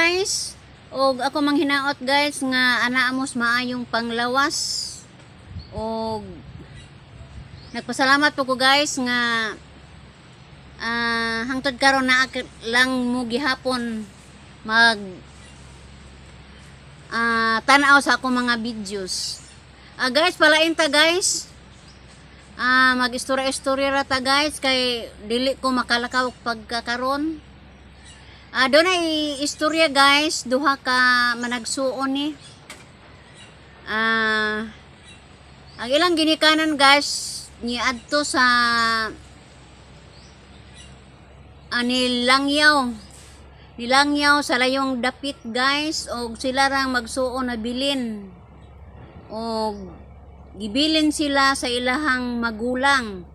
guys. Og ako manghinaot guys nga ana amos maayong panglawas. Og nagpasalamat po ko guys nga hangtod karon na lang mo gihapon mag tanaw sa ako mga videos. Guys, palain ta guys. Mag-istorya ra ta guys kay dili ko makalakaw pagkakaron. Doon ay istorya guys, duha ka managsuon ni. Ang ilang ginikanan guys, niadto sa nilangyaw sa layong dapit guys, og sila rang magsuon na bilin. Og gibilin sila sa ilahang magulang.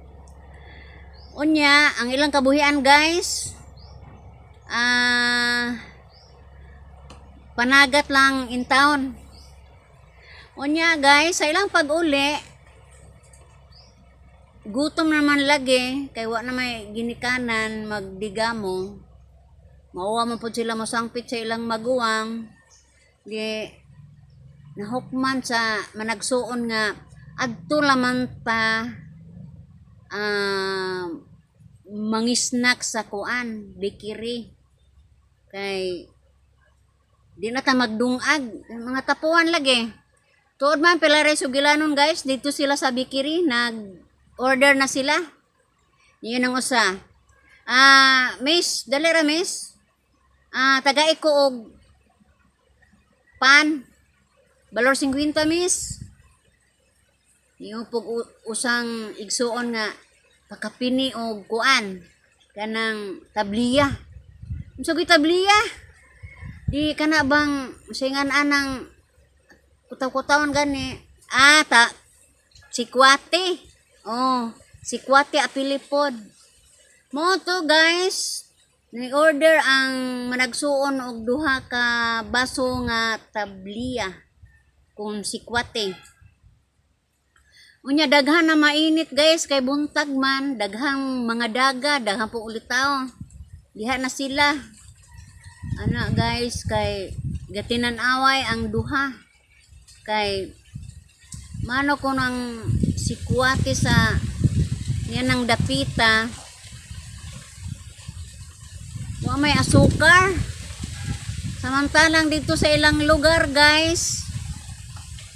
Unya, ang ilang kabuhian guys, panagat lang in town. Unya guys, sa ilang pag-uli, gutom naman lagi, kay wa na may ginikanan magdigamo. Mauwa man po sila masangpit sa ilang maguwang. Di nahukman sa managsuon nga adto laman ta mangisnak sa kuan, bikiri. Kay di na ta magdungag, mga tapuan lagi. Tuod man pila ray sugilanon guys, dito sila sa bikiri, nag-order na sila. Yun ang usa. Miss, dali ra miss. Tagay ko og pan. Balor 50 miss. Yung pug usang igsuon nga pakapini og kuan kanang tabliya. Unsa tabliya? Di kana bang singan anang kutaw-kutawon gani. Sikwate. Oh, sikwate apilipod. Mo to guys, ni order ang managsuon og duha ka baso nga tabliya kung sikwate. Unya daghan na mainit guys, kay buntag man, daghang mga daga, daghang po ulitaw. Diha na sila. Ana guys, kay gatinan away ang duha. Kay mano ko nang sikwate sa yan ang dapita. Wa may asukar. Samantalang dito sa ilang lugar guys,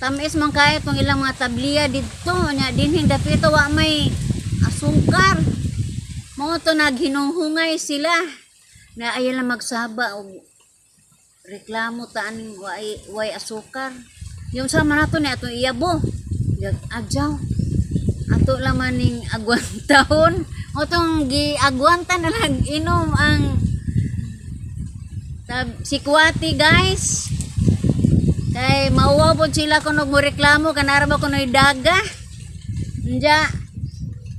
tamis man kahit pang ilang mga tabliya dito nya dinhing dapito wa may asukar. Mo to naghinunghungay sila na ayan lang magsaba og reklamo taan way asukar. Yung sama nato ni ato iyabo adjaw ato lang maning agwantahon o tong giagwanta na lang inom ang sikwati guys. Kay mauwa po sila kung nagmureklamo kanara ba kuno daga. Nya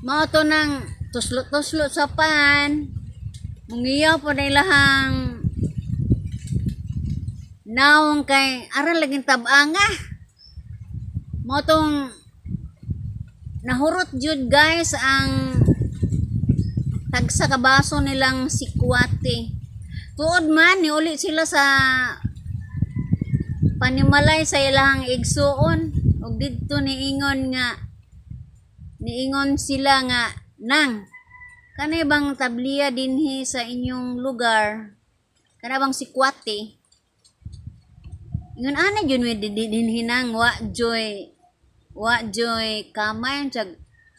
mao to nang tuslot-tuslot sa pan. Mungiyaw po na ilahang naong kay aral laging tabanga. Mao tong nahurot jud guys ang tagsa ka baso nilang sikwate. Tuod man ni uli sila sa panimalay sa ilang igsuon og didto niingon sila nga nang kanay bang tabliya dinhi sa inyong lugar, kana bang sikwate ingon ana jud we dinhi nang wa joy kamay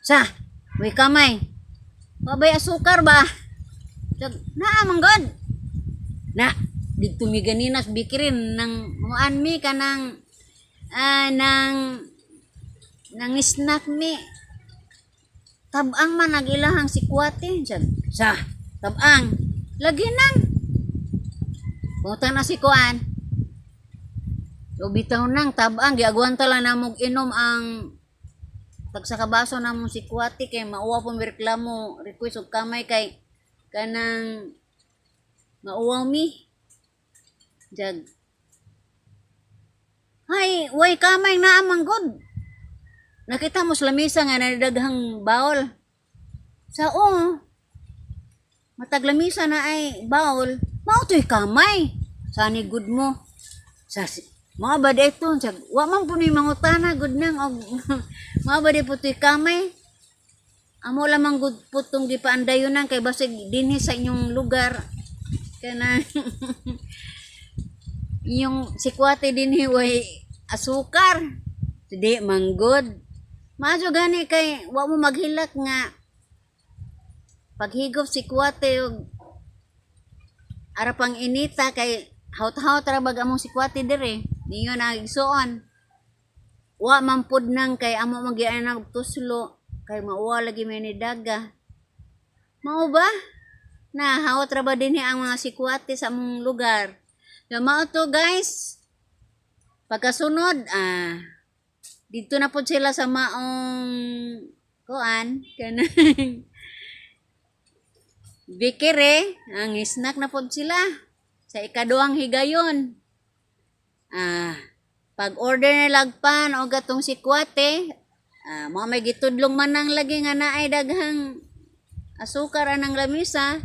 sa we kamay babay asukar ba naa manggod na dito mi ganinas bikirin nang muan mi kanang nang snack mi tabang man nagilahang sikwate sa tabang lagi nang butang na si kuan o bitaw nang tabang giagwanta lang namog inom ang tagsakabaso namong sikwate kay mauwa po reklamo request og kamay kay kanang mauwaw mi jag hay way kamay na amanggod nakita mo sa lamisa nga nadaghang bawol sa matag lamisa na ay bawol mao toy kamay Sani good mo. Sa mga ba ito, wa man po ni mangutana good nang og mga ba po to'y kamay. Amo lamang good po itong gipaandayunan kay basig dinhi sa inyong lugar. Kana yung sikwate dinhi way asukar. Di manggod. Maayo gani kay wa mo maghilak nga paghigop sikwate og arapang inita kay haut-haut ra bag among sikwate dire. Ninyo na igsuon. Wa man pud nang kay amo magian og tuslo kay mauwa lagi may ni daga. Mao ba? Na haut ra ba dinhi ang mga sikwate sa among lugar. Ya mao to guys. Pagkasunod dito na pud sila sa maong kuan kanang bikire, ang snack na pud sila sa ikaduhang higayon. Pag order na lagpan o gatong sikwate, mga may gitudlong man ang lagi nga naay daghang asukar anang lamisa,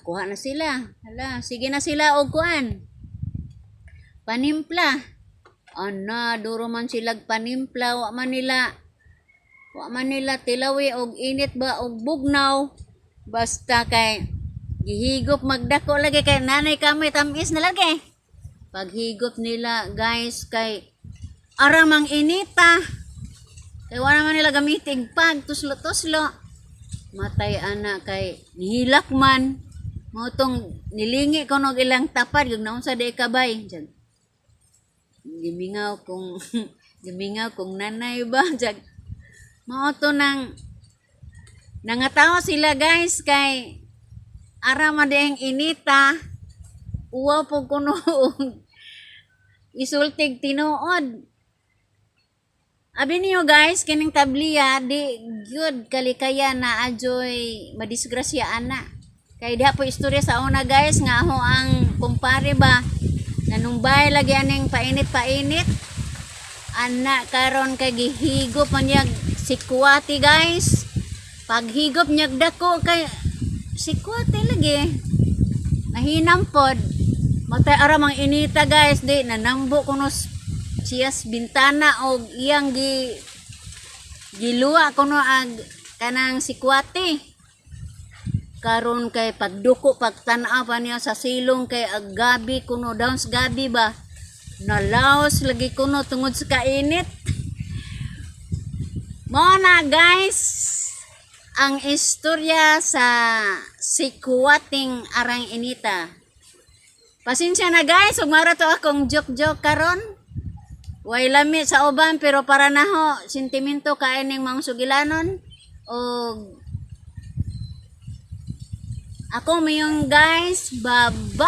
kuha na sila. Hala, sige na sila og kuan. Panimpla. Duro man sila panimpla, wa man nila tilawi og init ba og bugnaw. Basta kay gihigop magdako lagi kay nanay kami tamis na lagi. Paghigop nila guys kay aramang inita. Kay wala man nila gamitig pag tuslo-tuslo. Matay ana kay nihilak man. Mao tong nilingi ko og ilang tapad yung naunsa di kabay. Gimingaw kung nanay ba. Mao to nang nangatawa sila guys kay ara madeng inita uwa po kuno isultig tinuod. Abi niyo guys kining tabliya di good kalikaya na adyoy madisgrasya ana. Kay diha po istorya sa una guys nga ho ang kumpare ba nanumbay lagi aning painit ana karon kay gihigop man yag sikwati guys. Paghigop niyag dako kay sikwate lagi. Nahinam pod. Matay aramang inita guys di nanambo kuno siyas bintana og iyang giluwa kuno ag kanang sikwate. Karon kay pagduko pagtan-aw pa niya sa silong kay ag gabi kuno downs gabi ba. Nalaos lagi kuno tungod sa kainit. Mo na guys ang istorya sa sikwating arang inita. Pasensya na guys, umara to akong joke karon. Way lami sa uban pero para na ho sentimento kaining mga sugilanon og ako mayong guys, bye-bye.